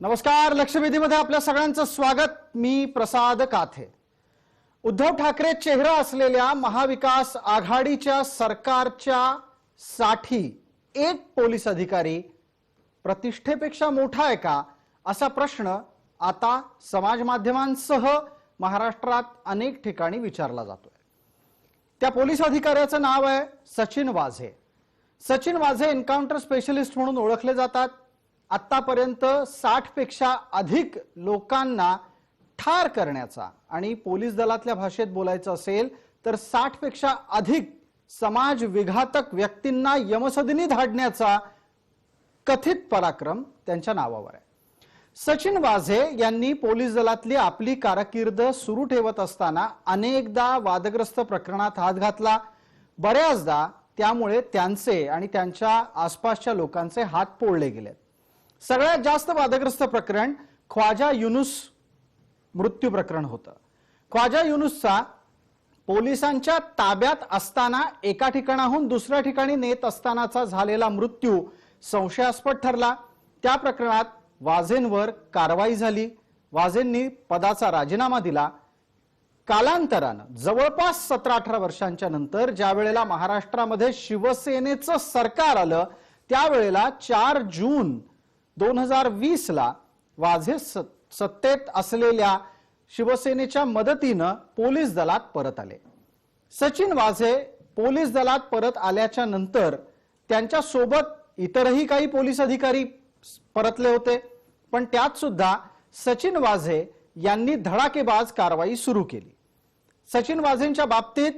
नमस्कार, लक्षवेधीमध्ये आपल्या सगळ्यांचं स्वागत। मी प्रसाद काथे। उद्धव ठाकरे चेहरा असलेल्या महाविकास आघाडीच्या सरकारच्या साठी एक पोलीस अधिकारी प्रतिष्ठेपेक्षा मोठा आहे का, असा प्रश्न आता समाज माध्यमांसह महाराष्ट्रात अनेक ठिकाणी विचारला जातोय। त्या पोलीस अधिकाऱ्याचं नाव आहे सचिन वाझे। सचिन वाझे एन्काउंटर स्पेशलिस्ट म्हणून ओळखले जातात। आतापर्यंत 60 पेक्षा अधिक लोकांना ठार करण्याचा आणि पोलीस दलातल्या भाषेत बोलायचं असेल तर 60 पेक्षा अधिक समाज विघातक व्यक्तींना यमसदनी धाडण्याचा कथित पराक्रम त्यांच्या नावावर आहे। सचिन वाझे यांनी पोलीस दलातली आपली कारकीर्द सुरू ठेवत असताना अनेकदा वादग्रस्त प्रकरणात हात घातला। बऱ्याचदा त्यामुळे त्यांचे आणि त्यांच्या आसपासच्या लोकांचे हात पोळले गेले। सगळ्यात जास्त वादग्रस्त प्रकरण ख्वाजा युनुस मृत्यू प्रकरण होतं। ख्वाजा युनुसचा पोलिसांच्या ताब्यात असताना एका ठिकाणाहून दुसऱ्या ठिकाणी नेत असतानाचा झालेला मृत्यू संशयास्पद ठरला। त्या प्रकरणात वाझेंवर कारवाई झाली। वाझेंनी पदाचा राजीनामा दिला। कालांतराने जवळपास 17-18 वर्षांच्या नंतर ज्या वेळेला महाराष्ट्रामध्ये शिवसेनेचं सरकार आलं त्यावेळेला 4 जून 2020 ला वाझे सत्तेत असलेल्या शिवसेनेच्या मदतीने पोलीस दलात परत आले। सचिन वाझे पोलीस दलात परत आल्याच्या नंतर त्यांच्या सोबत इतरही काही पोलीस अधिकारी परतले होते, पण त्यात सुद्धा सचिन वाझे यांनी धडाकेबाज कारवाई सुरू केली। सचिन वाझेंच्या बाबतीत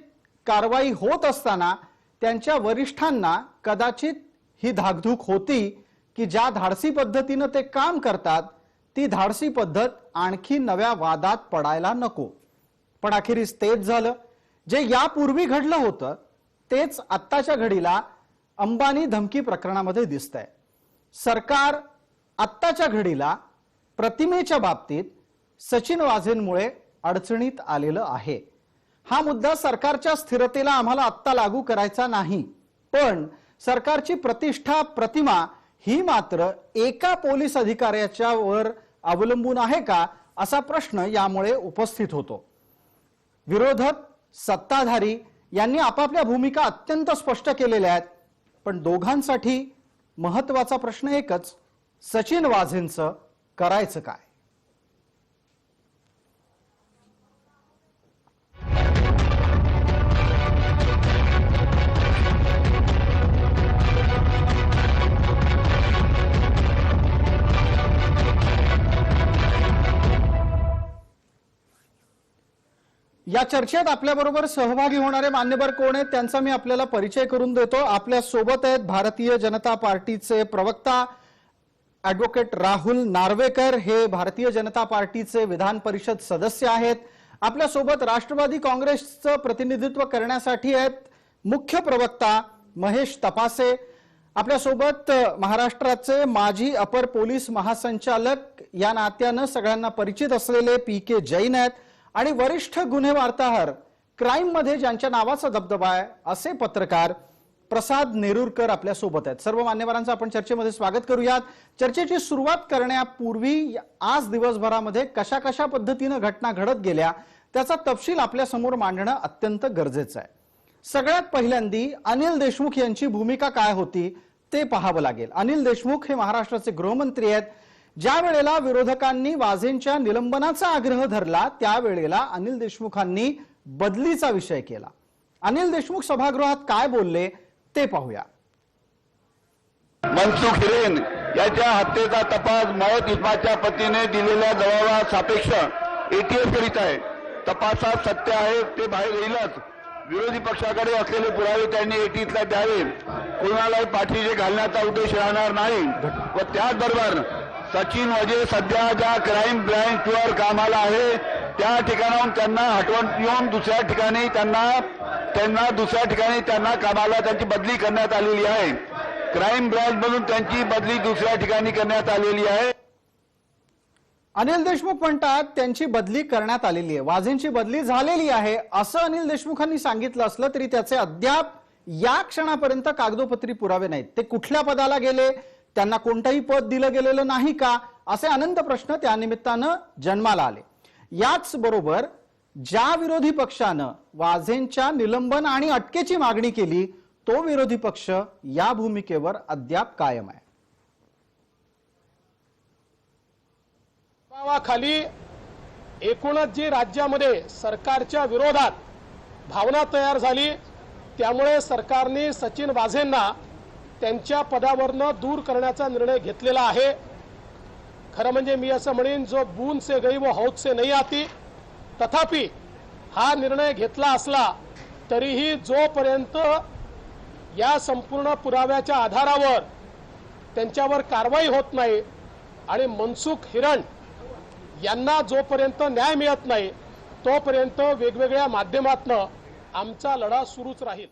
कारवाई होत असताना त्यांच्या वरिष्ठांना कदाचित ही धाकधूक होती की ज्या धाडसी पद्धतीने ते काम करतात ती धाडसी पद्धत आणखी नव्या वादात पडायला नको। पण अखेरीस तेच झालं। जे यापूर्वी घडलं होतं तेच आत्ताच्या घडीला अंबानी धमकी प्रकरणामध्ये दिसतंय। सरकार आत्ताच्या घडीला प्रतिमेच्या बाबतीत सचिन वाझेंमुळे अडचणीत आलेलं आहे। हा मुद्दा सरकारच्या स्थिरतेला आम्हाला आत्ता लागू करायचा नाही, पण सरकारची प्रतिष्ठा प्रतिमा ही मात्र एका पोलीस अधिकाऱ्याच्या वर अवलंबून आहे का, असा प्रश्न यामुळे उपस्थित होतो। विरोधक सत्ताधारी यांनी आपापल्या भूमिका अत्यंत स्पष्ट केलेल्या आहेत, पण दोघांसाठी महत्त्वाचा प्रश्न एकच, सचिन वाझेंचं करायचं काय। या चर्चेत आपल्याबरोबर सहभागी होणारे मान्यवर कोण आहेत त्यांचा मी आपल्याला परिचय करून देतो। आपल्या सोबत आहेत भारतीय जनता पार्टीचे प्रवक्ता ॲडव्होकेट राहुल नार्वेकर, हे भारतीय जनता पार्टीचे विधान परिषद सदस्य आहेत। आपल्या सोबत राष्ट्रवादी काँग्रेसचं प्रतिनिधित्व करण्यासाठी आहेत मुख्य प्रवक्ता महेश तपासे। आपल्या सोबत महाराष्ट्राचे माजी अपर पोलीस महासंचालक या नात्याने सगळ्यांना परिचित असलेले PK जैन आहेत आणि वरिष्ठ गुन्हे वार्ताहर, क्राइम मध्ये ज्यांच्या नावाचा दबदबा आहे असे पत्रकार प्रसाद नेरुरकर आपल्या सोबत आहेत। सर्व मान्यवरांचं आपण चर्चेमध्ये स्वागत करूयात। चर्चेची सुरुवात करण्यापूर्वी आज दिवसभरामध्ये कशा कशा पद्धतीने घटना घडत गेल्या त्याचा तपशील आपल्या समोर मांडणं अत्यंत गरजेचं आहे। सगळ्यात पहिल्यांदा अनिल देशमुख यांची भूमिका काय होती ते पाहावं लागेल। अनिल देशमुख हे महाराष्ट्राचे गृहमंत्री आहेत। ज्या वेळेला विरोधकांनी वाझेंच्या निलंबनाचा आग्रह धरला त्यावेळेला अनिल देशमुखांनी बदलीचा विषय केला। अनिल देशमुख सभागृहात काय बोलले ते पाहूया। मनसुख हिरेन याच्या हत्येचा तपास मयत इस्माच्या पतीने दिलेल्या जबाबासापेक्ष ATF करीत आहे। तपासात सत्य आहे ते बाहेर येईलच। विरोधी पक्षाकडे असलेले पुरावे त्यांनी ATFला द्यावे। कोणालाही पाठीशी घालण्याचा उद्देश राहणार नाही। व त्याचबरोबर सचिन वाझे सध्या ज्या क्राइम ब्रँचवर कामाला आहे त्या ठिकाणाहून त्यांना हटवून येऊन दुसऱ्या ठिकाणी त्यांना कामाला त्यांची बदली करण्यात आलेली आहे। क्राइम ब्रँच मधून त्यांची बदली दुसऱ्या ठिकाणी करण्यात आलेली आहे। अनिल देशमुख म्हणतात त्यांची बदली करण्यात आलेली आहे, वाझेंची बदली झालेली आहे असं अनिल देशमुखांनी सांगितलं असलं तरी त्याचे अद्याप या क्षणापर्यंत कागदोपत्री पुरावे नाहीत। ते कुठल्या पदाला गेले, त्यांना कोणतंही पद दिलं गेलेलं नाही का, असे अनंत प्रश्न त्या निमित्तानं जन्माला आले. याच बरोबर ज्या विरोधी पक्षानं वाझेंच्या निलंबन आणि अटकेची मागणी केली तो विरोधी पक्ष या भूमिकेवर अद्याप कायम आहे. खाली एकूणच जी राज्यामध्ये सरकारच्या विरोधात भावना तयार झाली, त्यामुळे सरकारने सचिन वाझेंना त्यांच्या पदावरनं दूर करण्याचा निर्णय घेतलेला आहे. खरं म्हणजे मी असं म्हणेन, जो बूंद से गई वो हौद से नहीं आती. तथापि हा निर्णय घेतला असला तरीही जोपर्यंत या संपूर्ण पुराव्याच्या आधारावर त्यांच्यावर कारवाई होत नाही आणि मनसुख हिरण यांना जोपर्यंत न्याय मिळत नाही तोपर्यंत वेगवेगळ्या माध्यमातून आमचा लढा सुरूच राहील.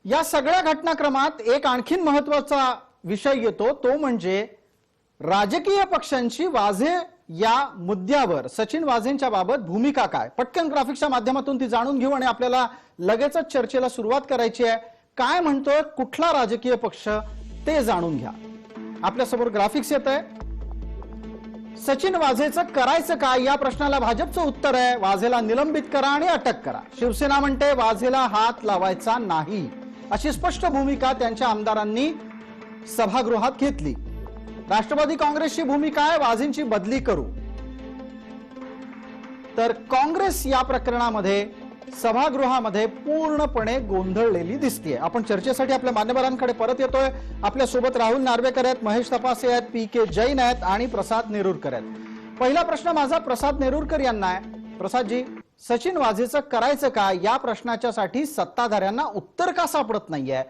या सगळ्या घटनाक्रमात एक आणखीन महत्वाचा विषय येतो, तो म्हणजे राजकीय पक्षांची वाझे या मुद्द्यावर सचिन वाझेंच्या बाबत भूमिका काय. पटकन ग्राफिक्सच्या माध्यमातून ती जाणून घेऊ आणि आपल्याला लगेचच चर्चेला सुरुवात करायची आहे. काय म्हणतोय कुठला राजकीय पक्ष ते जाणून घ्या. आपल्यासमोर ग्राफिक्स येत आहे. सचिन वाझेचं करायचं काय या प्रश्नाला भाजपचं उत्तर आहे, वाझेला निलंबित करा आणि अटक करा. शिवसेना म्हणते वाझेला हात लावायचा नाही, अशी स्पष्ट भूमिका त्यांच्या आमदारांनी सभागृहात घेतली. राष्ट्रवादी काँग्रेसची भूमिका आहे वाझेंची बदली करू. तर काँग्रेस या प्रकरणामध्ये सभागृहामध्ये पूर्णपणे गोंधळलेली दिसतेय. आपण चर्चेसाठी आपल्या मान्यवरांकडे परत येतोय. आपल्या सोबत राहुल नार्वेकर आहेत, महेश तपासे आहेत, PK जैन आहेत आणि प्रसाद नेरुरकर आहेत. पहिला प्रश्न माझा प्रसाद नेरुरकर यांना आहे. प्रसादजी, सचिन वाझेचं करायचं काय या प्रश्नाच्यासाठी सत्ताधाऱ्यांना उत्तर का सापडत नाहीये.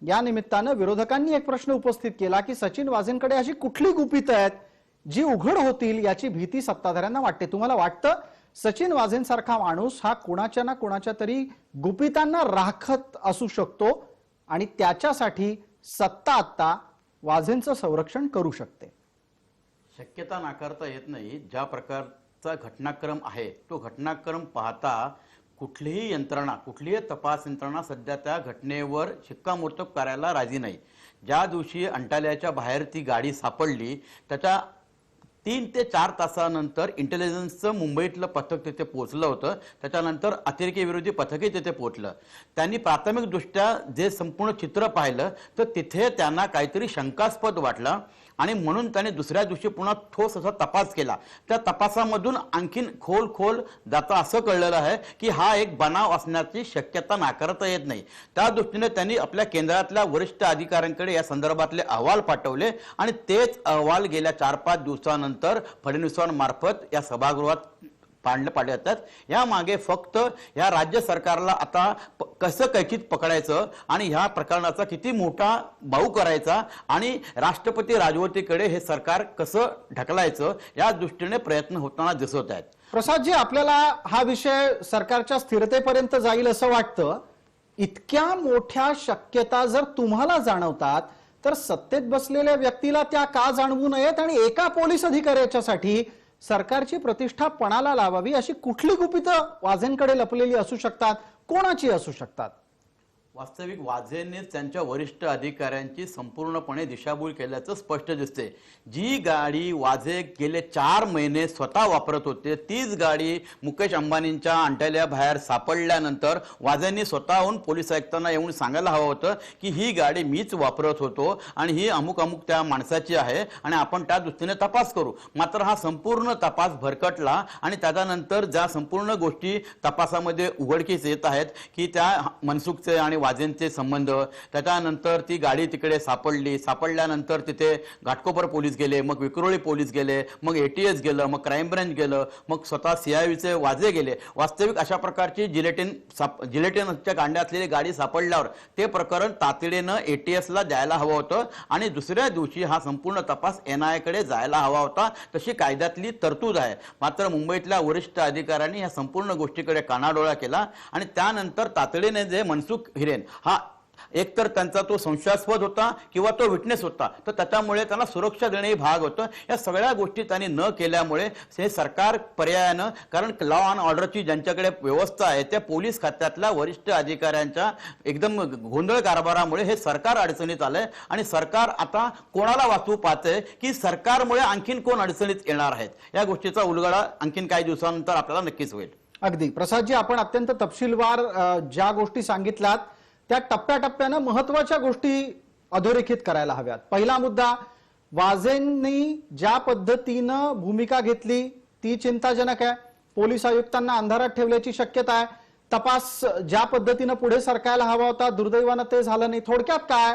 या निमित्तानं विरोधकांनी एक प्रश्न उपस्थित केला की सचिन वाझेंकडे अशी कुठली गुपितं आहेत जी उघड होतील याची भीती सत्ताधाऱ्यांना वाटते. तुम्हाला वाटतं सचिन वाझेंसारखा माणूस हा कुणाच्या ना कुणाच्या तरी गुपितांना राखत असू शकतो आणि त्याच्यासाठी सत्ता आता वाझेंचं संरक्षण करू शकते? शक्यता नाकारता येत नाही. ज्या प्रकारचा घटनाक्रम आहे तो घटनाक्रम पाहता कुठलीही यंत्रणा, कुठलीही तपास यंत्रणा सध्या त्या घटनेवर शिक्कामोर्तब करायला राजी नाही. ज्या दिवशी अंटाल्याच्या बाहेर ती गाडी सापडली त्याच्या 3 ते 4 तासानंतर इंटेलिजन्सचं मुंबईतलं पथक तिथे पोहोचलं होतं. त्याच्यानंतर अतिरेकी विरोधी पथकही तिथे पोहोचलं. त्यांनी प्राथमिकदृष्ट्या जे संपूर्ण चित्र पाहिलं तर तिथे त्यांना काहीतरी शंकास्पद वाटलं आणि म्हणून त्याने दुसऱ्या दिवशी पुन्हा ठोस असा तपास केला. त्या तपासामधून आणखीन खोल जाता असं कळलेलं आहे की हा एक बनाव असण्याची शक्यता नाकारता येत नाही. त्या दृष्टीने त्यांनी आपल्या केंद्रातल्या वरिष्ठ अधिकाऱ्यांकडे या संदर्भातले अहवाल पाठवले आणि तेच अहवाल गेल्या 4-5 दिवसानंतर फडणवीसांमार्फत या सभागृहात पाडले जातात. या मागे फक्त या राज्य सरकारला आता कसं कैचित पकडायचं आणि ह्या प्रकरणाचा किती मोठा बाऊ करायचा आणि राष्ट्रपती राजवटीकडे हे सरकार कसं ढकलायचं या दृष्टीने प्रयत्न होताना दिसत आहेत. प्रसादजी, आपल्याला हा विषय सरकारच्या स्थिरतेपर्यंत जाईल असं वाटतं. इतक्या मोठ्या शक्यता जर तुम्हाला जाणवतात तर सत्तेत बसलेल्या व्यक्तीला त्या का जाणवू नयेत आणि एका पोलीस अधिकाऱ्याच्यासाठी सरकारची प्रतिष्ठा पणाला लावावी अशी कुठली गुपितं वाझेंकडे लपलेली असू शकतात, कोणाची असू शकतात? वास्तविक वाझेंनीच त्यांच्या वरिष्ठ अधिकाऱ्यांची संपूर्णपणे दिशाभूल केल्याचं स्पष्ट दिसते. जी गाडी वाझे गेले 4 महिने स्वतः वापरत होते तीच गाडी मुकेश अंबानींच्या अंटाल्या बाहेर सापडल्यानंतर वाझेंनी स्वतःहून पोलीस आयुक्तांना येऊन सांगायला हवं होतं की ही गाडी मीच वापरत होतो आणि ही अमुक त्या माणसाची आहे आणि आपण त्या दृष्टीने तपास करू. मात्र हा संपूर्ण तपास भरकटला आणि त्याच्यानंतर ज्या संपूर्ण गोष्टी तपासामध्ये उघडकीस येत आहेत की त्या मनसुखचे आणि वाझेंचे संबंध, त्याच्यानंतर ती गाडी तिकडे सापडल्यानंतर तिथे घाटकोपर पोलीस गेले, मग विक्रोळी पोलीस गेले, मग ATS गेलं, मग क्राईम ब्रँच गेलं, मग स्वतः CIVचे वाझे गेले. वास्तविक अशा प्रकारची जिलेटिनच्या गांड्या असलेली गाडी सापडल्यावर ते प्रकरण तातडीनं ATSला द्यायला हवं होतं आणि दुसऱ्या दिवशी हा संपूर्ण तपास NIA कडे जायला हवा होता. तशी कायद्यातली तरतूद आहे. मात्र मुंबईतल्या वरिष्ठ अधिकाऱ्यांनी या संपूर्ण गोष्टीकडे कानाडोळा केला आणि त्यानंतर तातडीने जे मनसुख हिरेन हा एकतर त्यांचा तो संशयास्पद होता किंवा तो विटनेस होता, तर त्याच्यामुळे त्यांना सुरक्षा देणे हे भाग होतं. या सगळ्या गोष्टी त्यांनी न केल्यामुळे हे सरकार पर्यायानं, कारण लॉ अँड ऑर्डरची ज्यांच्याकडे व्यवस्था आहे त्या पोलीस खात्यातल्या वरिष्ठ अधिकाऱ्यांच्या एकदम गोंधळ कारभारामुळे हे सरकार अडचणीत आलंय. आणि सरकार आता कोणाला वाचवू पाहतंय की सरकारमुळे आणखीन कोण अडचणीत येणार आहेत, या गोष्टीचा उलगडा आणखीन काही दिवसानंतर आपल्याला नक्कीच होईल. अगदी प्रसादजी, आपण अत्यंत तपशीलवार ज्या गोष्टी सांगितल्यात त्या टप्प्याटप्प्यानं महत्वाच्या गोष्टी अधोरेखित करायला हव्यात. पहिला मुद्दा, वाझेंनी ज्या पद्धतीनं भूमिका घेतली ती चिंताजनक आहे. पोलीस आयुक्तांना अंधारात ठेवल्याची शक्यता आहे. तपास ज्या पद्धतीनं पुढे सरकायला हवा होता दुर्दैवानं ते झालं नाही. थोडक्यात काय,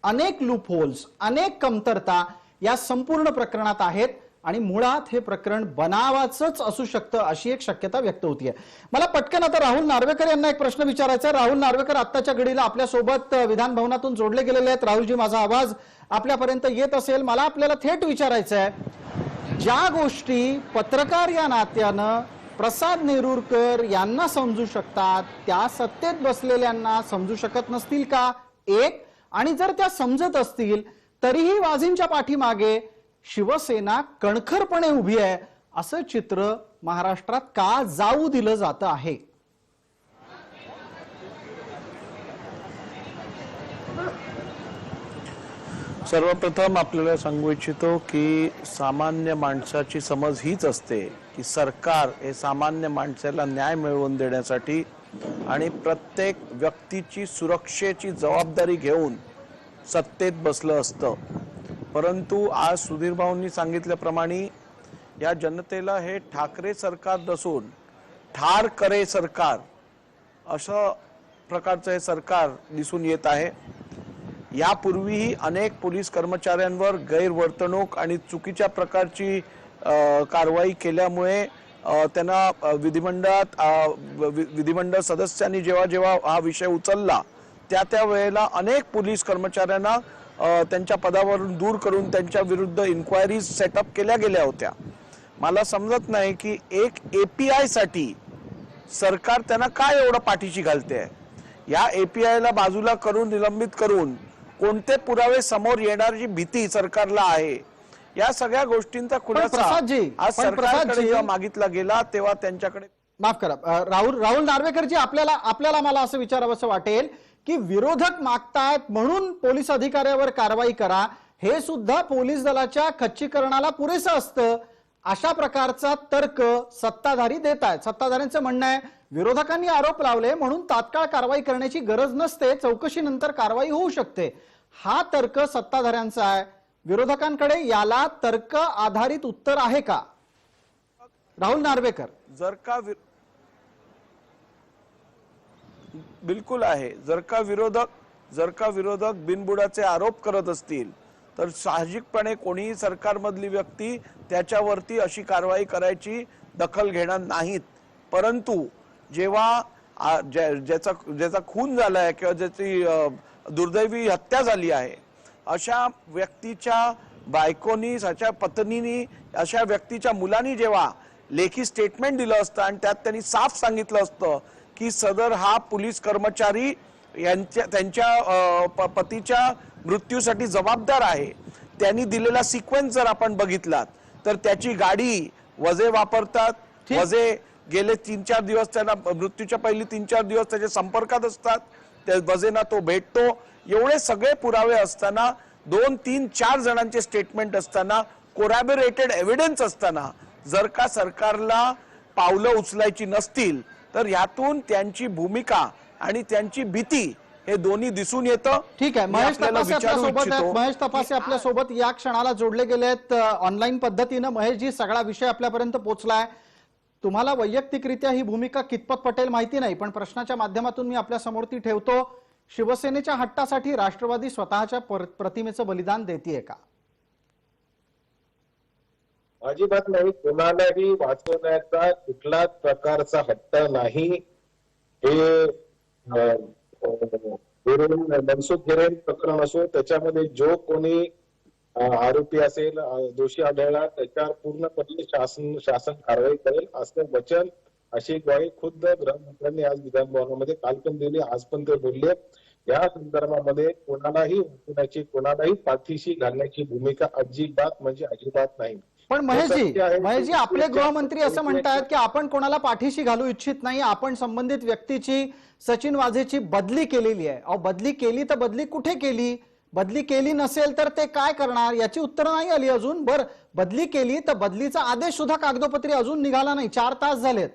अनेक लूप होल्स, अनेक कमतरता या संपूर्ण प्रकरणात आहेत आणि मुळात हे प्रकरण बनावाचंच असू शकतं अशी एक शक्यता व्यक्त होतीये. मला पटकन आता राहुल नार्वेकर यांना एक प्रश्न विचारायचा आहे. राहुल नार्वेकर आत्ताच्या घडीला आपल्यासोबत विधान भवनातून जोडले गेलेले आहेत. राहुलजी, माझा आवाज आपल्यापर्यंत येत असेल? मला आपल्याला थेट विचारायचं आहे, ज्या गोष्टी पत्रकार या नात्यानं प्रसाद नेरुरकर यांना समजू शकतात त्या सत्तेत बसलेल्यांना समजू शकत नसतील का? एक, आणि जर त्या समजत असतील तरीही वाझेंच्या पाठीमागे शिवसेना कणखरपणे उभी आहे असं चित्र महाराष्ट्रात का जाऊ दिलं जातं आहे? सर्वप्रथम आपल्याला सांगू इच्छितो की सामान्य माणसाची समज हीच असते की सरकार हे सामान्य माणसाला न्याय मिळवून देण्यासाठी आणि प्रत्येक व्यक्तीची सुरक्षेची जबाबदारी घेऊन सत्तेत बसलं असतं. परंतु आज सुधीर भाऊंनी सांगितल्याप्रमाणे या जनतेला हे ठाकरे सरकार नसून ठार करे सरकार अशा प्रकारचं हे सरकार दिसून येत आहे. यापूर्वीही अनेक पोलीस कर्मचाऱ्यांवर गैरवर्तणूक आणि चुकीच्या प्रकारची कारवाई केल्यामुळे त्यांना विधिमंडळ सदस्यांनी जेव्हा हा विषय उचलला त्या वेळेला अनेक पोलीस कर्मचाऱ्यांना त्यांच्या पदावरून दूर करून त्यांच्या विरुद्ध इन्क्वायरीज सेटअप केल्या गेल्या होत्या. मला समजत नाही की एक API साठी सरकार त्यांना काय एवढं पाठीशी घालते. या API ला बाजूला करून निलंबित करून कोणते पुरावे समोर येण्याची भीती सरकारला आहे, या सगळ्या गोष्टींचा खुलासा आज सरकारकडे जेव्हा मागितला गेला तेव्हा त्यांच्याकडे, माफ करा राहुल नार्वेकरजी, आपल्याला मला असं विचारावंसं वाटेल की विरोधक मागतायत म्हणून पोलीस अधिकाऱ्यावर कारवाई करा, हे सुद्धा पोलीस दलाच्या खच्चीकरणाला पुरेसं असतं अशा प्रकारचा तर्क सत्ताधारी देत आहेत. सत्ताधाऱ्यांचं म्हणणं आहे विरोधकांनी आरोप लावले म्हणून तात्काळ कारवाई करण्याची गरज नसते, चौकशीनंतर कारवाई होऊ शकते. हा तर्क सत्ताधाऱ्यांचा आहे. विरोधकांकडे याला तर्क आधारित उत्तर आहे का? राहुल नार्वेकर, बिलकुल आहे. जर का विरोधक बिनबुडाचे आरोप करत असतील तर साहजिकपणे कोणीही सरकारमधली व्यक्ती त्याच्यावरती अशी कारवाई करायची दखल घेणार नाहीत. परंतु जेव्हा ज्याचा खून झालाय किंवा ज्याची दुर्दैवी हत्या झाली आहे अशा व्यक्तीच्या बायकोनी, अशा पत्नीनी, अशा व्यक्तीच्या मुलांनी जेव्हा लेखी स्टेटमेंट दिलं असतं आणि त्यात त्यांनी साफ सांगितलं असतं की सदर हा पोलीस कर्मचारी त्यांच्या पतीच्या मृत्यूसाठी जबाबदार आहे, त्यांनी दिलेला सिक्वेन्स जर आपण बघितलात तर त्याची गाडी वजे वापरतात, वजे गेले 3-4 दिवस त्यांना मृत्यूच्या पहिली 3-4 दिवस त्याच्या संपर्कात असतात, त्या वजेना तो भेटतो. एवढे सगळे पुरावे असताना 2-3-4 जणांचे स्टेटमेंट असताना, कोरॅबोरेटेड एव्हिडन्स असताना जर का सरकारला पावलं उचलायची नसतील तर यातून त्यांची भूमिका आणि त्यांची भीती हे दोन्ही दिसून येतं. ठीक आहे, महेश तपासे आपल्या सोबत या क्षणाला जोडले गेले आहेत ऑनलाईन पद्धतीनं. महेशजी, सगळा विषय आपल्यापर्यंत पोहोचलाय. तुम्हाला वैयक्तिकरित्या ही भूमिका कितपत पटेल माहिती नाही, पण प्रश्नाच्या माध्यमातून मी आपल्या समोर ती ठेवतो. शिवसेनेच्या हट्टासाठी राष्ट्रवादी स्वतःच्या प्रतिमेचं बलिदान देतेय का? अजिबात नाही. कोणालाही वाचवण्याचा कुठलाच प्रकारचा हट्ट नाही. हे मनसुख हिरेन प्रकरण असो, त्याच्यामध्ये जो कोणी आरोपी असेल, दोषी आढळला त्याच्यावर पूर्णपणे शासन कारवाई करेल असं वचन, अशी ग्वाही खुद्द गृहमंत्र्यांनी आज विधानभवनामध्ये काल पण दिली, आज पण ते बोलले. या संदर्भामध्ये कोणालाही वाचवण्याची, कोणालाही पाठीशी घालण्याची भूमिका अजिबात म्हणजे अजिबात नाही. पण महेशजी आपले गृहमंत्री असं म्हणतात की आपण कोणाला पाठीशी घालू इच्छित नाही, आपण संबंधित व्यक्तीची, सचिन वाझेची बदली केलेली आहे. अहो बदली केली तर बदली कुठे केली? बदली केली नसेल तर ते काय करणार याची उत्तरं नाही आली अजून. बर, बदली केली तर बदलीचा आदेश सुद्धा कागदोपत्री अजून निघाला नाही, 4 तास झालेत.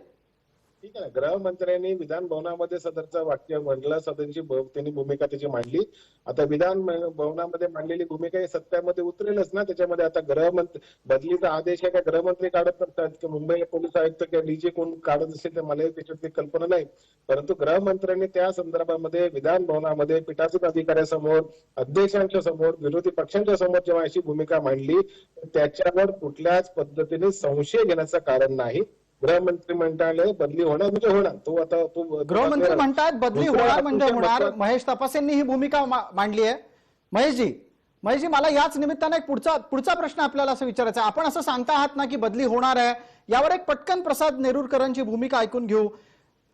ठीक आहे, गृहमंत्र्यांनी विधान भवनामध्ये सदरचं वाक्य म्हणलं, सदनची त्यांनी भूमिका त्याची मांडली. आता विधान भवनामध्ये मांडलेली भूमिका ही सत्यामध्ये उतरेलच ना. त्याच्यामध्ये आता गृहमंत्री बदलीचा आदेश आहे का गृहमंत्री काढत नसतात की मुंबई पोलीस आयुक्त किंवा डीजी कोण काढत असेल तर मला त्याच्यातली कल्पना नाही. परंतु गृहमंत्र्यांनी त्या संदर्भामध्ये विधान भवनामध्ये पीठासीन अधिकाऱ्यासमोर, अध्यक्षांच्या समोर, विरोधी पक्षांच्या समोर जेव्हा अशी भूमिका मांडली त्याच्यावर कुठल्याच पद्धतीने संशय घेण्याचं कारण नाही. गृहमंत्री म्हणताले बदली होणार म्हणजे होणार. तो गृहमंत्री म्हणतात बदली होणार म्हणजे होणार. महेश तपासेंनी ही भूमिका मांडली आहे. महेशजी मला याच निमित्ताने एक पुढचा प्रश्न आपल्याला असं विचारायचा आहे. आपण असं सांगता आहात ना की बदली होणार आहे, यावर एक पटकन प्रसाद नेरुरकरांची भूमिका ऐकून घेऊ.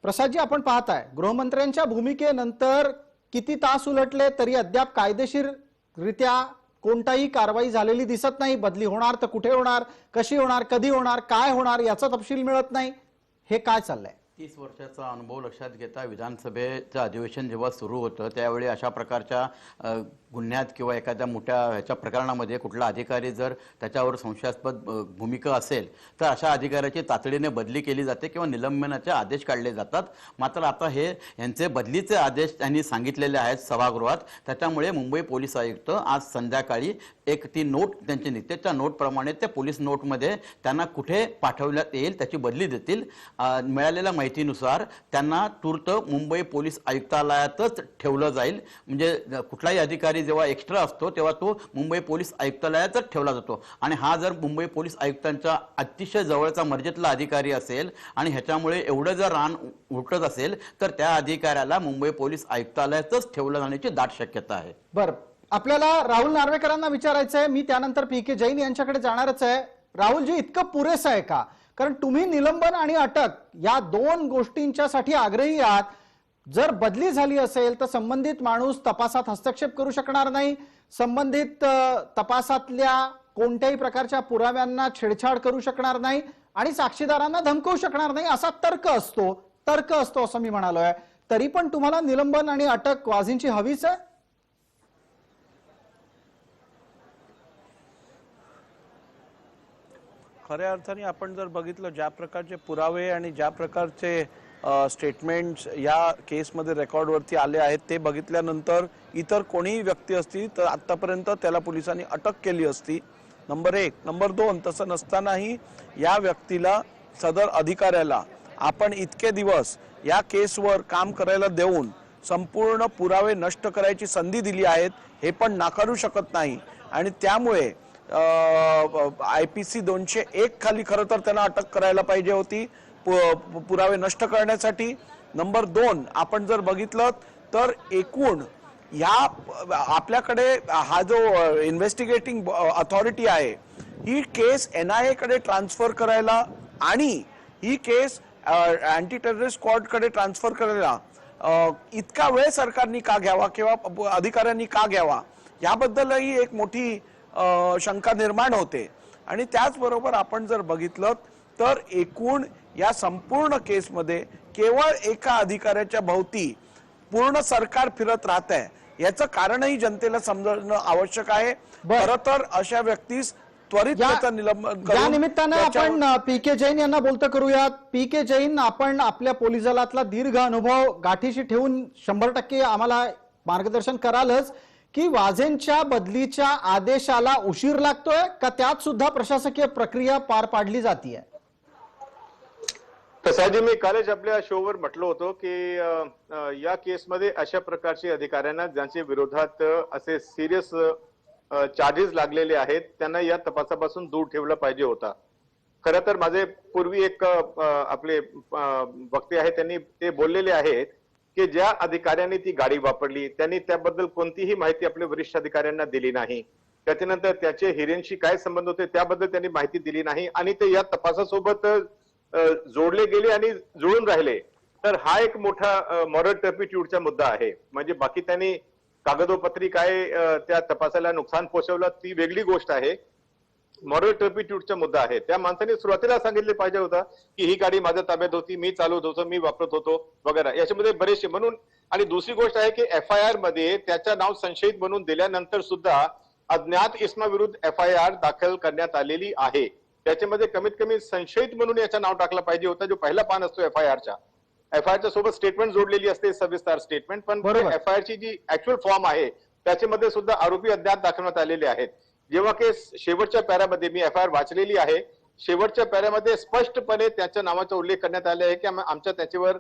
प्रसादजी, आपण पाहताय गृहमंत्र्यांच्या भूमिकेनंतर किती तास उलटले तरी अद्याप कायदेशीररित्या कोणताही कारवाई झालेली दिसत नाही. बदली होणार तर कुठे होणार, कशी होणार, कधी होणार, काय होणार याचा तपशील मिळत नाही. हे काय चाललंय? 30 वर्षाचा अनुभव लक्षात घेता विधानसभेचं अधिवेशन जेव्हा सुरू होतं त्यावेळी अशा प्रकारच्या गुन्ह्यात किंवा एखाद्या मोठ्या ह्याच्या प्रकरणामध्ये कुठला अधिकारी जर त्याच्यावर संशयास्पद भूमिका असेल तर अशा अधिकाऱ्याची तातडीने बदली केली जाते किंवा निलंबनाचे आदेश काढले जातात. मात्र आता हे यांचे बदलीचे आदेश त्यांनी सांगितलेले आहेत सभागृहात. त्याच्यामुळे मुंबई पोलीस आयुक्त आज संध्याकाळी एक ती नोट त्यांची निघते, त्या नोटप्रमाणे त्या पोलीस नोटमध्ये त्यांना कुठे पाठवण्यात येईल त्याची बदली देतील. मिळालेल्या माहितीनुसार त्यांना तूर्त मुंबई पोलीस आयुक्तालयातच ठेवलं जाईल. म्हणजे कुठलाही अधिकारी जेव्हा एक्स्ट्रा असतो तेव्हा तो मुंबई पोलीस आयुक्तालयातच ठेवला जातो. आणि हा जर मुंबई पोलीस आयुक्तांच्या अतिशय जवळचा मर्जीतला अधिकारी असेल आणि ह्याच्यामुळे एवढं जर रान उठत असेल तर त्या अधिकाऱ्याला मुंबई पोलीस आयुक्तालयातच ठेवलं जाण्याची दाट शक्यता आहे. बरं, आपल्याला राहुल नार्वेकरांना विचारायचं आहे. मी त्यानंतर पी.के. जैन यांच्याकडे जाणारच आहे. राहुलजी, इतकं पुरेसं आहे का? कारण तुम्ही निलंबन आणि अटक या 2 गोष्टींच्यासाठी आग्रही आहात. जर बदली झाली असेल तर संबंधित माणूस तपासात हस्तक्षेप करू शकणार नाही, संबंधित तपासातल्या कोणत्याही प्रकारच्या पुराव्यांना छेडछाड करू शकणार नाही आणि साक्षीदारांना धमकवू शकणार नाही, असा तर्क असतो असं मी म्हणालोय. तरी पण तुम्हाला निलंबन आणि अटक वाझेंची हवीच आहे? खऱ्या अर्थाने आपण जर बघितलं ज्या प्रकारचे पुरावे आणि ज्या प्रकारचे स्टेटमेंट्स या केसमध्ये रेकॉर्डवरती आले आहेत ते बघितल्यानंतर इतर कोणीही व्यक्ती असती तर आतापर्यंत त्याला पोलिसांनी अटक केली असती. नंबर 1. नंबर 2, तसं नसतानाही या व्यक्तीला, सदर अधिकाऱ्याला आपण इतके दिवस या केसवर काम करायला देऊन संपूर्ण पुरावे नष्ट करायची संधी दिली आहेत हे पण नाकारू शकत नाही. आणि त्यामुळे IPC 201 खाली खरं तर त्यांना अटक करायला पाहिजे होती पुरावे नष्ट करण्यासाठी. नंबर 2, आपण जर बघितलं तर एकूण ह्या आपल्याकडे हा जो इन्व्हेस्टिगेटिंग अथॉरिटी आहे ही केस NIA कडे ट्रान्सफर करायला आणि ही केस अँटी टेररिस्ट स्क्वॉड कडे ट्रान्सफर करायला इतका वेळ सरकारने का घ्यावा किंवा अधिकाऱ्यांनी का घ्यावा याबद्दलही एक मोठी शंका निर्माण होते. आणि त्याचबरोबर आपण जर बघितलं तर एकूण या संपूर्ण केसमध्ये केवळ एका अधिकाऱ्याच्या भोवती पूर्ण सरकार फिरत राहत आहे याचं कारणही जनतेला समजणं आवश्यक आहे. खरं तर अशा व्यक्तीस त्वरित निलंबन करून या निमित्तानं आपण पी.के. जैन यांना बोलतं करूयात. पी.के. जैन, आपण आपल्या पोलीस दलातला दीर्घ अनुभव गाठीशी ठेवून 100% आम्हाला मार्गदर्शन करालच की वाझेंच्या बदलीच्या आदेशाला उशीर लागतोय का त्यात सुद्धा प्रशासकीय प्रक्रिया पार पाडली जातीये? प्रसादजी, मी कालच आपल्या शोवर म्हटलं होतं की या केसमध्ये अशा प्रकारचे अधिकाऱ्यांना ज्यांच्या विरोधात असे सिरियस चार्जेस लागलेले आहेत त्यांना या तपासापासून दूर ठेवलं पाहिजे होता. खरं तर माझे पूर्वी एक आपले वक्ते आहेत त्यांनी ते बोललेले आहेत की ज्या अधिकाऱ्यांनी ती गाडी वापरली त्यांनी त्याबद्दल कोणतीही माहिती आपल्या वरिष्ठ अधिकाऱ्यांना दिली नाही. त्याच्यानंतर त्याचे हिरेंशी काय संबंध होते त्याबद्दल त्यांनी माहिती दिली नाही आणि ते या तपासासोबत जोडले गेले आणि जुळून राहिले. तर हा एक मोठा मॉरल टर्पिट्यूडचा मुद्दा आहे. म्हणजे बाकी त्यांनी कागदोपत्री काय त्या तपासाला नुकसान पोहोचवलं ती वेगळी गोष्ट आहे. मॉरल टर्पिट्यूडचा मुद्दा आहे. त्या माणसाने सुरुवातीला सांगितले पाहिजे होतं की ही गाडी माझ्या ताब्यात होती, मी चालवत होतो, मी वापरत होतो वगैरे. याच्यामध्ये बरेचसे म्हणून. आणि दुसरी गोष्ट आहे की FIR मध्ये त्याचं नाव संशयित बनवून दिल्यानंतर सुद्धा अज्ञात इसमाविरुद्ध FIR दाखल करण्यात आलेली आहे. त्याच्यामध्ये कमीत कमी संशयित म्हणून याचं नाव टाकलं पाहिजे होतं, जो पहिला पान असतो FIRच्या सोबत स्टेटमेंट जोडलेली असते, सविस्तर स्टेटमेंट. पण बरोबर. FIR ची जी ऍक्च्युअल फॉर्म आहे त्याच्यामध्ये सुद्धा आरोपी अज्ञात दाखवण्यात आलेले आहेत. जेव्हा की शेवटच्या पॅरामध्ये मी FIR वाचलेली आहे, शेवटच्या पॅरामध्ये स्पष्टपणे त्याच्या नावाचा उल्लेख करण्यात आला आहे की आमचा त्याच्यावर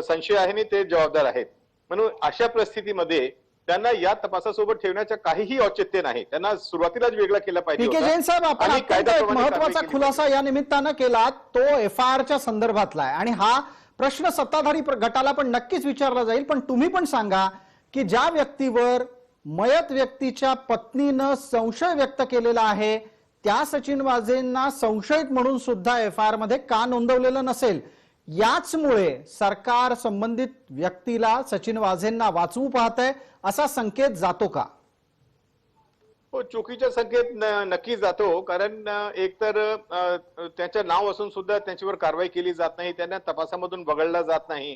संशय आहे आणि ते जबाबदार आहेत. म्हणून अशा परिस्थितीमध्ये त्यांना या तपासासोबत ठेवण्याचं काहीही औचित्य नाही. त्यांना सुरुवातीलाच वेगळा केला पाहिजे पी के होता. जैन साहेब, आपण आणि अत्यंत एक कायद्याप्रमाणे महत्वाचा कारवाई केली खुलासा या निमित्तानं केला, तो FIRच्या संदर्भातला आहे आणि हा प्रश्न सत्ताधारी गटाला पण नक्कीच विचारला जाईल. पण तुम्ही पण सांगा की ज्या व्यक्तीवर मयत व्यक्तीच्या पत्नीनं संशय व्यक्त केलेला आहे त्या सचिन वाझेंना संशयित म्हणून सुद्धा FIR मध्ये का नोंदवलेलं नसेल? याचमुळे सरकार संबंधित व्यक्तीला सचिन वाझेंना वाचवू पाहतंय असा संकेत जातो का? हो, चुकीचा संकेत नक्की जातो. कारण एकतर त्याचं नाव असून सुद्धा त्यांच्यावर कारवाई केली जात नाही, त्यांना तपासामधून वगळला जात नाही,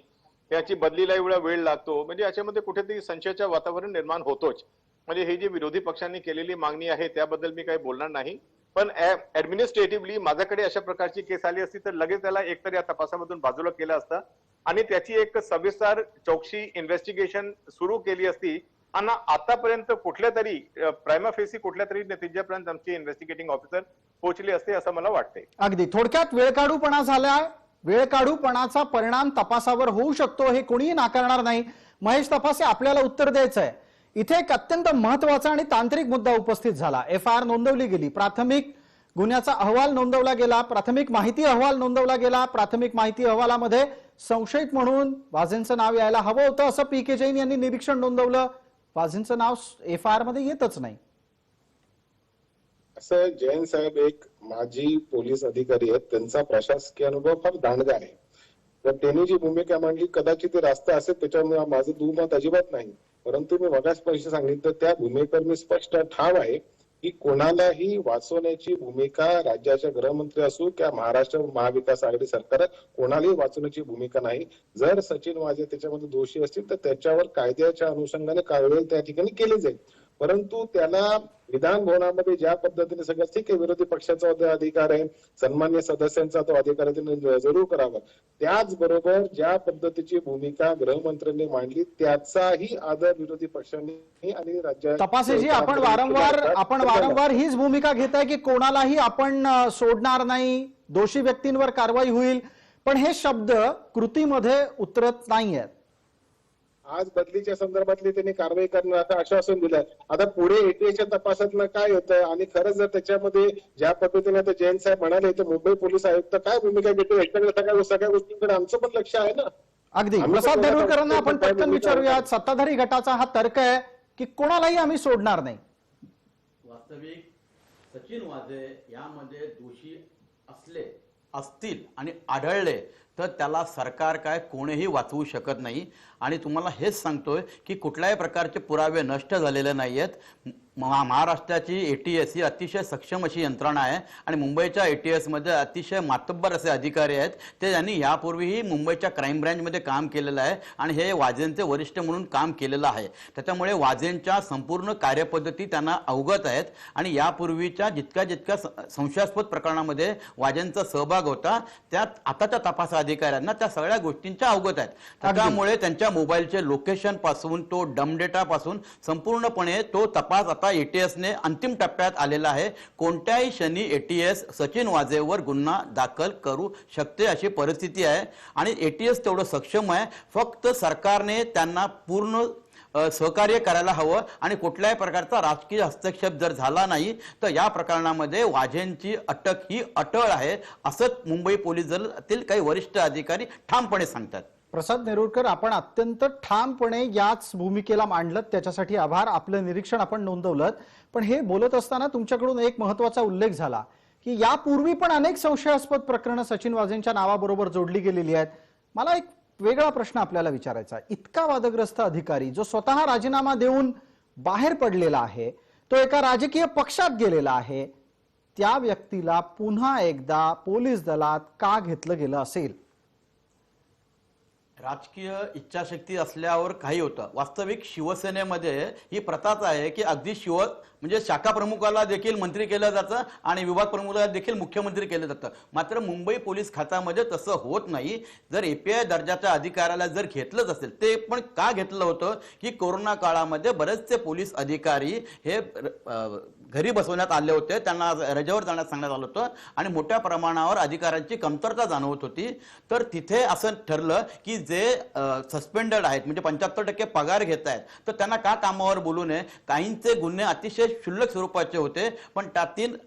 त्याची बदलीला एवढा वेळ लागतो. म्हणजे याच्यामध्ये कुठेतरी संशयाचं वातावरण निर्माण होतोच. म्हणजे ही जी विरोधी पक्षांनी केलेली मागणी आहे त्याबद्दल मी काही बोलणार नाही. पण ऍडमिनिस्ट्रेटिव्हली माझ्याकडे अशा प्रकारची केस आली असती तर लगेच त्याला एकतर या तपासामधून बाजूला केलं असतं आणि त्याची एक सविस्तर चौकशी इन्व्हेस्टिगेशन सुरू केली असती. आणि आतापर्यंत कुठल्या तरी प्रायमा फेसी कुठल्या तरी नतिजापर्यंत आमचे इन्व्हेस्टिगेटिंग ऑफिसर पोहोचले असते असं मला वाटतंय. अगदी थोडक्यात वेळकाढूपणा झालाय, वेळकाढूपणाचा परिणाम तपासावर होऊ शकतो हे कोणीही नाकारणार नाही. महेश तपासे, आपल्याला उत्तर द्यायचं आहे. इथे एक अत्यंत महत्वाचा आणि तांत्रिक मुद्दा उपस्थित झाला. FIR नोंदवली गेली, प्राथमिक गुन्ह्याचा अहवाल नोंदवला गेला, प्राथमिक माहिती अहवाल नोंदवला गेला. प्राथमिक माहिती अहवालामध्ये संशयित म्हणून वाझेंचं नाव यायला हवं होतं असं पी के जैन यांनी निरीक्षण नोंदवलं. वाझेंचं नाव FIR मध्ये येतच नाही. असं जैन साहेब एक माजी पोलीस अधिकारी आहेत, त्यांचा प्रशासकीय अनुभव फार दांडगा आहे. तर त्यांनी जी भूमिका मांडली कदाचित रास्त असेल, त्याच्यामुळे माझं दुमत अजिबात नाही. परंतु मी मगासपर्यंत सांगितलं त्या भूमिकेवर मी स्पष्ट ठाम आहे की कोणालाही वाचवण्याची भूमिका राज्याच्या गृहमंत्री असू किंवा महाराष्ट्र महाविकास आघाडी सरकार कोणालाही वाचवण्याची भूमिका नाही. जर सचिन वाझे त्याच्यामध्ये दोषी असतील तर त्याच्यावर कायद्याच्या अनुषंगाने कारवाई त्या ठिकाणी केली जाईल. परंतु त्याला विधान भवनामध्ये ज्या पद्धतीने सगळं ठीक आहे, विरोधी पक्षाचा अधिकार आहे, सन्मान्य सदस्यांचा तो अधिकार आहे, त्यांनी जरूर करावा. त्याचबरोबर ज्या पद्धतीची भूमिका गृहमंत्र्यांनी मांडली त्याचाही आदर विरोधी पक्षांनी आणि राज्य तपासेजी, आपण वारंवार हीच भूमिका घेताय की कोणालाही आपण सोडणार नाही, दोषी व्यक्तींवर कारवाई होईल, पण हे शब्द कृतीमध्ये उतरत नाहीयेत. आज बदलीच्या संदर्भातली त्यांनी कारवाई करण्याचं आश्वासन दिलं. आता पुढे ATAच्या तपासातलं काय होतं आणि खरंच जर त्याच्यामध्ये ज्या पद्धतीने आता जैन साहेब म्हणाले तर मुंबई पोलीस आयुक्त काय भूमिका घेतो याच्याकडे सगळ्या गोष्टींकडे आमचं पण लक्ष आहे ना. अगदी प्रसाद नेरुरकरांना आपण पटकन विचारूयात. सत्ताधारी गटाचा हा तर्क आहे की कोणालाही आम्ही सोडणार नाही. वास्तविक सचिन वाझे यामध्ये दोषी असतील आणि आढळले तर त्याला सरकार काय कोणीही वाचवू शकत नाही. आणि तुम्हाला हेच सांगतोय की कुठल्याही प्रकारचे पुरावे नष्ट झालेले नाही आहेत. महाराष्ट्राची ATS ही अतिशय सक्षम अशी यंत्रणा आहे आणि मुंबईच्या ATS मध्ये अतिशय मातब्बर असे अधिकारी आहेत. ते त्यांनी यापूर्वीही मुंबईच्या क्राईम ब्रँचमध्ये काम केलेलं आहे आणि हे वाझेंचे वरिष्ठ म्हणून काम केलेलं आहे. त्याच्यामुळे वाझेंच्या संपूर्ण कार्यपद्धती त्यांना अवगत आहेत आणि यापूर्वीच्या जितक्या संशयास्पद प्रकरणामध्ये वाझेंचा सहभाग होता त्यात आताच्या तपास अधिकाऱ्यांना त्या सगळ्या गोष्टींच्या अवगत आहेत. त्याच्यामुळे त्यांच्या मोबाईलचे लोकेशन पासून तो डम डेटा पासून संपूर्णपणे तो तपास आता ATSने अंतिम टप्प्यात आलेला आहे. कोणत्याही क्षणी ATS सचिन वाझेवर गुन्हा दाखल करू शकते अशी परिस्थिती आहे आणि ATS तेवढं सक्षम आहे. फक्त सरकारने त्यांना पूर्ण सहकार्य करायला हवं आणि कुठल्याही प्रकारचा राजकीय हस्तक्षेप जर झाला नाही तर या प्रकरणामध्ये वाझेंची अटक ही अटळ आहे असं मुंबई पोलीस दलातील काही वरिष्ठ अधिकारी ठामपणे सांगतात. प्रसाद नेरुरकर, आपण अत्यंत ठामपणे याच भूमिकेला मांडलं, त्याच्यासाठी आभार. आपलं निरीक्षण आपण नोंदवलं. पण हे बोलत असताना तुमच्याकडून एक महत्वाचा उल्लेख झाला की यापूर्वी पण अनेक संशयास्पद प्रकरणं सचिन वाझेंच्या नावाबरोबर जोडली गेलेली आहेत. मला एक वेगळा प्रश्न आपल्याला विचारायचा आहे. इतका वादग्रस्त अधिकारी जो स्वतः राजीनामा देऊन बाहेर पडलेला आहे, तो एका राजकीय पक्षात गेलेला आहे, त्या व्यक्तीला पुन्हा एकदा पोलीस दलात का घेतलं गेलं असेल? राजकीय इच्छाशक्ती असल्यावर काही होतं. वास्तविक शिवसेनेमध्ये ही प्रथाच आहे की अगदी म्हणजे शाखा प्रमुखाला देखील मंत्री केलं जातं आणि विभाग प्रमुखाला देखील मुख्यमंत्री केलं जातं. मात्र मुंबई पोलीस खात्यामध्ये तसं होत नाही. जर एपीआय दर्जाच्या अधिकाऱ्याला जर घेतलंच असेल, ते पण का घेतलं होतं की कोरोना काळामध्ये बरेचसे पोलीस अधिकारी हे घरी बसवण्यात आले होते, त्यांना रजेवर जाण्यास सांगण्यात आलं होतं आणि मोठ्या प्रमाणावर अधिकाऱ्यांची कमतरता जाणवत होती. तर तिथे असं ठरलं की जे सस्पेंडेड आहेत, म्हणजे 75% पगार घेत आहेत, तर त्यांना का कामावर बोलू नये. काहींचे गुन्हे अतिशय क्षुल्लक स्वरूपाचे होते, पण त्यातील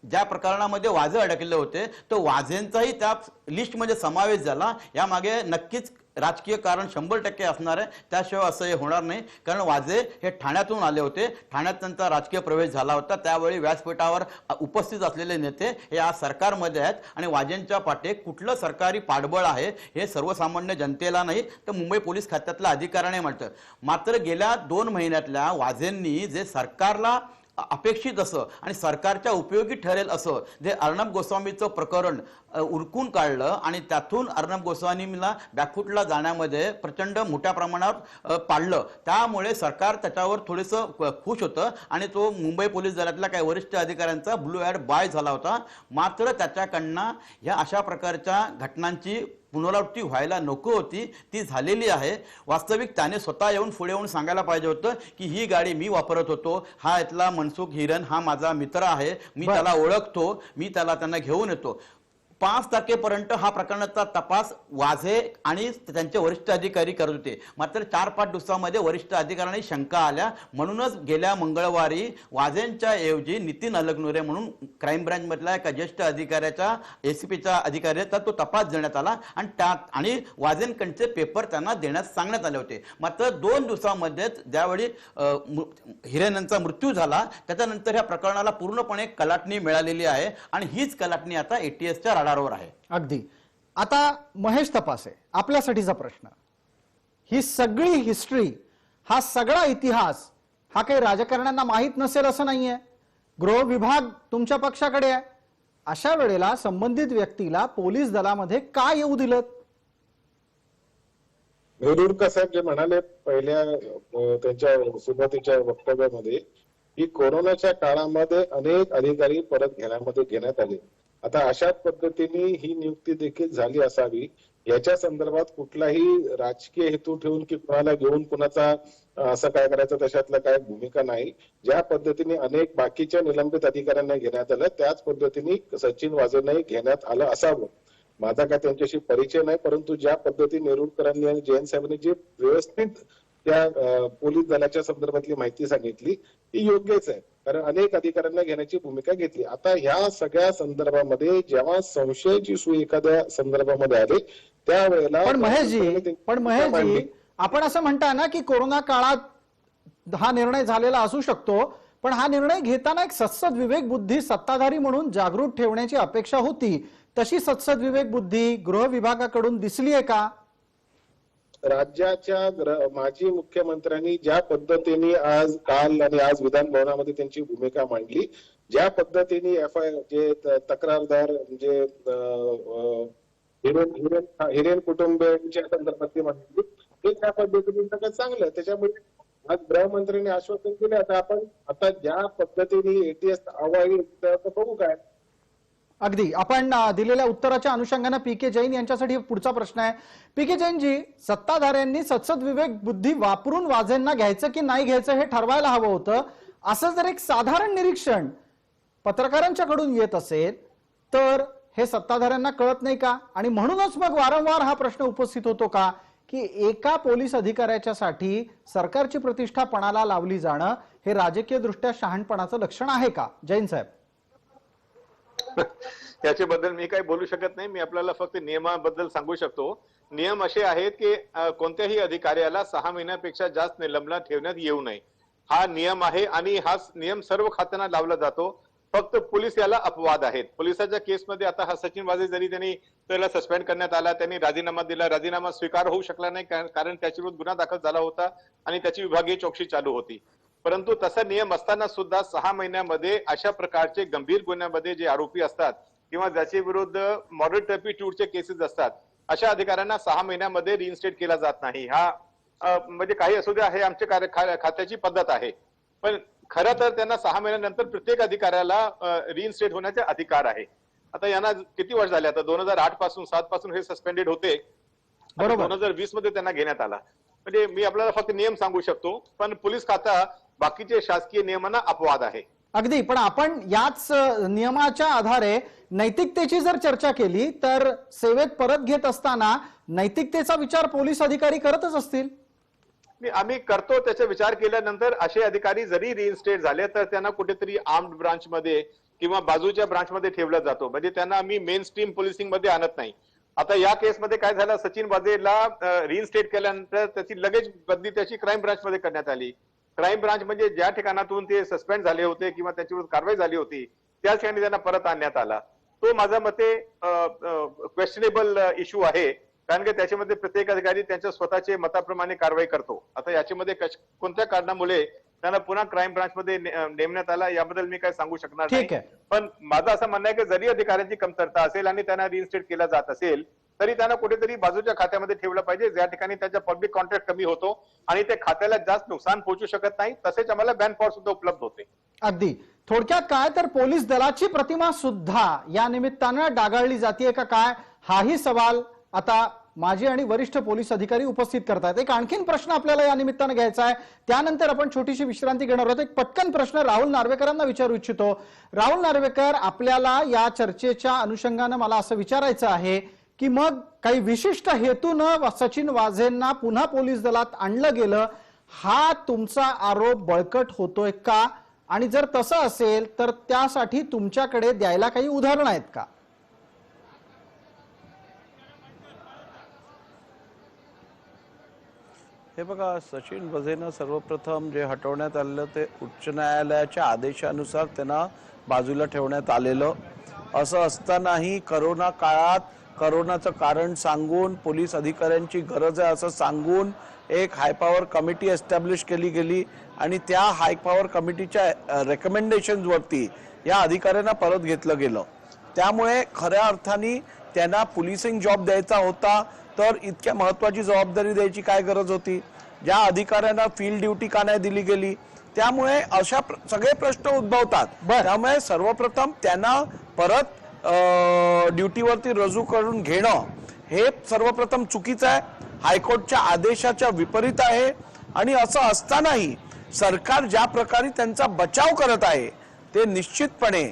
ज्या प्रकरणामध्ये वाझे अडकले होते, तर वाझेंचाही त्या लिस्टमध्ये समावेश झाला. यामागे नक्कीच राजकीय कारण 100% असणार आहे. त्याशिवाय असं हे होणार नाही. कारण वाझे हे ठाण्यातून आले होते, ठाण्यात त्यांचा राजकीय प्रवेश झाला होता. त्यावेळी व्यासपीठावर उपस्थित असलेले नेते हे आज सरकारमध्ये आहेत आणि वाझेंच्या पाठी कुठलं सरकारी पाठबळ आहे हे सर्वसामान्य जनतेला नाही, तर मुंबई पोलीस खात्यातल्या अधिकाऱ्याने म्हणतं. मात्र गेल्या 2 महिन्यातल्या वाझेंनी जे सरकारला अपेक्षित असं आणि सरकारच्या उपयोगी ठरेल असं जे अर्णब गोस्वामीचं प्रकरण उरकून काढलं आणि त्यातून अर्णब गोस्वामीला बॅकफुटला जाण्यामध्ये प्रचंड मोठ्या प्रमाणावर पाडलं. त्यामुळे सरकार त्याच्यावर थोडंसं खुश होतं आणि तो मुंबई पोलीस दलातल्या काही वरिष्ठ अधिकाऱ्यांचा ब्लू ॲड बाय झाला होता. मात्र त्याच्याकडनं ह्या अशा प्रकारच्या घटनांची पुनरावृत्ती व्हायला नको होती, ती झालेली आहे. वास्तविक त्याने स्वतः येऊन पुढे येऊन सांगायला पाहिजे होतं की ही गाडी मी वापरत होतो, हा इथला मनसुख हिरन हा माझा मित्र आहे, मी त्याला ओळखतो, मी त्यांना घेऊन येतो. 5% पर्यंत हा प्रकरणाचा तपास वाझे आणि त्यांचे वरिष्ठ अधिकारी करत होते. मात्र 4-5 दिवसामध्ये वरिष्ठ अधिकाऱ्यांनी शंका आल्या, म्हणूनच गेल्या मंगळवारी वाझेंच्या ऐवजी नितीन अलगनुरे म्हणून क्राईम ब्रांच मधल्या एका ज्येष्ठ अधिकाऱ्याच्या एसीपीच्या अधिकाऱ्याचा तो तपास देण्यात आला आणि वाझेंकडचे पेपर त्यांना देण्यास सांगण्यात आले होते. मात्र 2 दिवसामध्येच ज्यावेळी हिरेन यांचा मृत्यू झाला, त्याच्यानंतर या प्रकरणाला पूर्णपणे कलाटणी मिळालेली आहे आणि हीच कलाटणी आता एटीएसच्या आहे. अगदी. आता महेश तपासे, आपल्यासाठीचा प्रश्न, ही सगळी हिस्ट्री, हा सगळा इतिहास हा काही राजकारण्यांना माहित नसेल असं नाहीये. गृह विभाग तुमच्या पक्षाकडे आहे. अशा वेळेला संबंधित व्यक्तीला पोलीस दलामध्ये का येऊ दिलं? नेरुरकर साहेब जे म्हणाले पहिल्या त्यांच्या सुरुवातीच्या वक्तव्यामध्ये की कोरोनाच्या काळामध्ये अनेक अधिकारी परत घेण्यात आले. आता अशाच पद्धतीने ही नियुक्ती देखील झाली असावी, याच्या संदर्भात कुठलाही राजकीय हेतू ठेवून की कुणाला घेऊन कुणाचा असं काय करायचं तशातलं काय भूमिका नाही. ज्या पद्धतीने अनेक बाकीच्या निलंबित अधिकाऱ्यांना घेण्यात आलं, त्याच पद्धतीने सचिन वाझेंनाही घेण्यात आलं असावं. माझा काय त्यांच्याशी परिचय नाही, परंतु ज्या पद्धतीने नेरुरकरांनी आणि जयंत साहेबांनी जे व्यवस्थित त्या पोलीस दलाच्या संदर्भातली माहिती सांगितली ती योग्यच आहे, कारण अनेक अधिकाऱ्यांना घेण्याची भूमिका घेतली. आता ह्या सगळ्या संदर्भामध्ये जेव्हा संशयाची सुई एखाद्या संदर्भामध्ये आली त्यावेळेला पण महेशजी आपण असं म्हणता ना की कोरोना काळात हा निर्णय झालेला असू शकतो, पण हा निर्णय घेताना एक सत्सद विवेक बुद्धी सत्ताधारी म्हणून जागृत ठेवण्याची अपेक्षा होती. तशी सत्सद विवेक बुद्धी गृह विभागाकडून दिसली आहे का? राज्याच्या माजी मुख्यमंत्र्यांनी ज्या पद्धतीने काल आणि आज विधान भवनामध्ये त्यांची भूमिका मांडली, ज्या पद्धतीने जे तक्रारदार म्हणजे हिरेन कुटुंबियांच्या संदर्भातली मांडली, ते त्या पद्धतीने सगळं चांगलं. त्याच्यामुळे आज गृहमंत्र्यांनी आश्वासन दिले. आता ज्या पद्धतीने एटीएस अवाई बघू काय. अगदी. आपण दिलेल्या उत्तराच्या अनुषंगाने पीके जैन यांच्यासाठी पुढचा प्रश्न आहे. पीके जैनजी, सत्ताधाऱ्यांनी सत्सद विवेक बुद्धी वापरून वाझेंना घ्यायचं की नाही घ्यायचं हे ठरवायला हवं होतं, असं जर एक साधारण निरीक्षण पत्रकारांच्याकडून येत असेल तर हे सत्ताधाऱ्यांना कळत नाही का? आणि म्हणूनच मग वारंवार हा प्रश्न उपस्थित होतो का की एका पोलीस अधिकाऱ्याच्या साठी सरकारची प्रतिष्ठा पणाला लावली जाणं हे राजकीय दृष्ट्या शहाणपणाचं लक्षण आहे का? जैन साहेब. याच्याबद्दल मी काही बोलू शकत नाही. मी आपल्याला फक्त नियमाबद्दल सांगू शकतो. नियम असे आहेत की कोणत्याही अधिकाऱ्याला 6 महिन्यापेक्षा जास्त निलंबनात ठेवण्यात येऊ नये, हा नियम आहे आणि हा नियम सर्व खात्यांना लावला जातो. फक्त पोलीस याला अपवाद आहेत. पोलिसाच्या केसमध्ये आता हा सचिन वाझे जरी त्यांनी त्याला सस्पेंड करण्यात आला, त्यांनी राजीनामा दिला, राजीनामा स्वीकार होऊ शकला नाही कारण त्याच्या विरुद्ध गुन्हा दाखल झाला होता आणि त्याची विभागीय चौकशी चालू होती. परंतु तसा नियम असताना सुद्धा 6 महिन्यामध्ये अशा प्रकारचे गंभीर गुन्ह्यामध्ये जे आरोपी असतात किंवा ज्याच्या विरुद्ध मॉरल टर्पिट्यूडचे केसेस असतात, अशा अधिकाऱ्यांना 6 महिन्यामध्ये रिइन्स्टेट केला जात नाही. हा म्हणजे काही असू द्या, हे आमच्या खात्याची पद्धत आहे. पण खरं तर त्यांना 6 महिन्यानंतर प्रत्येक अधिकाऱ्याला रिइन्स्टेट होण्याचे अधिकार आहे. आता यांना किती वर्ष झाले, आता 2008 पासून 7 पासून हे सस्पेंडेड होते, बरोबर. 2020 मध्ये त्यांना घेण्यात आला. म्हणजे मी आपल्याला फक्त नियम सांगू शकतो, पण पोलीस खाता बाकीचे शासकीय नियमांना अपवाद आहे. अगदी, पण आपण याच नियमाच्या आधारे नैतिकतेची जर चर्चा केली तर सेवेत परत घेत असताना नैतिकतेचा विचार पोलीस अधिकारी करतच असतील. आम्ही करतो. त्याचा विचार केल्यानंतर असे अधिकारी जरी रिइन्स्टेट झाले तर त्यांना कुठेतरी आर्म्ड ब्रांच मध्ये किंवा बाजूच्या ब्रांच मध्ये ठेवला जातो. म्हणजे त्यांना आम्ही मेन स्ट्रीम पोलिसिंग मध्ये आणत नाही. आता या केसमध्ये काय झालं, सचिन वाझेला रिइन्स्टेट केल्यानंतर त्याची लगेच बदली त्याची क्राईम ब्रांच मध्ये करण्यात आली. क्राईम ब्रांच म्हणजे ज्या ठिकाणातून ते सस्पेंड झाले होते किंवा त्याच्यावर कारवाई झाली होती त्याच ठिकाणी त्यांना परत आणण्यात आला. तो माझ्या मते क्वेश्चनेबल इश्यू आहे, कारण की त्याच्यामध्ये प्रत्येक अधिकारी त्यांच्या स्वतःचे मताप्रमाणे कारवाई करतो. आता याच्यामध्ये कोणत्या कारणामुळे त्यांना पुन्हा क्राईम ब्रांच मध्ये नेमण्यात आला याबद्दल मी काय सांगू शकणार ठीक नाही. आहे. पण माझं असं म्हणणं आहे की जरी अधिकाऱ्यांची कमतरता असेल आणि त्यांना रिइन्स्टेट केला जात असेल तरी त्यांना कुठेतरी बाजूच्या खात्यामध्ये ठेवलं पाहिजे, ज्या ठिकाणी त्यांचा पब्लिक कॉन्ट्रॅक्ट कमी होतो आणि ते खात्याला जास्त नुकसान पोहोचू शकत नाही. तसेच आम्हाला मॅन पॉवर सुद्धा उपलब्ध होते. अगदी थोडक्यात काय तर पोलीस दलाची प्रतिमा सुद्धा या निमित्तानं डागाळली जाते का काय, हाही सवाल आता माजी आणि वरिष्ठ पोलीस अधिकारी उपस्थित करतात. एक आणखीन प्रश्न आपल्याला या निमित्तानं घ्यायचा आहे, त्यानंतर आपण छोटीशी विश्रांती घेणार आहोत. एक पटकन प्रश्न राहुल नार्वेकरांना विचारू इच्छितो. राहुल नार्वेकर, आपल्याला या चर्चेच्या अनुषंगानं मला असं विचारायचं आहे की मग काही विशिष्ट हेतूनं सचिन वाझेंना पुन्हा पोलीस दलात आणलं गेलं, हा तुमचा आरोप बळकट होतोय का? आणि जर तसं असेल तर त्यासाठी तुमच्याकडे द्यायला काही उदाहरणं आहेत का? हे बघा, सचिन वाझेंना सर्वप्रथम जे हटवण्यात आलेलं ते उच्च न्यायालयाच्या आदेशानुसार त्यांना बाजूला ठेवण्यात आलेलं. असं असतानाही करोना काळात करोनाचं कारण सांगून, पोलीस अधिकाऱ्यांची गरज आहे असं सांगून एक हायपॉवर कमिटी एस्टॅब्लिश केली गेली आणि त्या हायपॉवर कमिटीच्या रेकमेंडेशन्सवरती या अधिकाऱ्यांना परत घेतलं गेलं. त्यामुळे खऱ्या अर्थाने त्यांना पोलिसिंग जॉब द्यायचा होता तर इतक्या महत्त्वाची जबाबदारी द्यायची काय गरज होती? ज्या अधिकाऱ्यांना फील्ड ड्युटी का नाही दिली गेली? त्यामुळे अशा सगळे प्रश्न उद्भवतात. त्यामुळे सर्वप्रथम त्यांना परत ड्युटीवरती रुजू करून घेणं हे सर्वप्रथम चुकीचं आहे, हायकोर्टच्या आदेशाच्या विपरीत आहे. आणि असं असतानाही सरकार ज्या प्रकारे त्यांचा बचाव करत आहे ते निश्चितपणे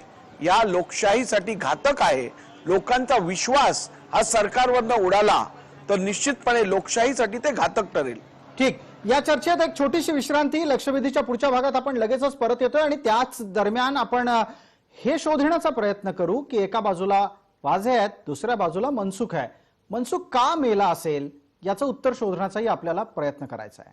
या लोकशाहीसाठी घातक आहे. लोकांचा विश्वास हा सरकारवरनं उडाला तर निश्चितपणे लोकशाहीसाठी ते घातक ठरेल. ठीक, या चर्चेत एक छोटीशी विश्रांती. लक्षवेधीच्या पुढच्या भागात आपण लगेचच परत येतोय आणि त्याच दरम्यान आपण हे शोधण्याचा प्रयत्न करू की एका बाजूला वाझे आहेत, दुसऱ्या बाजूला मनसुख आहे. मनसुख का मेला असेल याचं उत्तर शोधण्याचाही आपल्याला प्रयत्न करायचा आहे.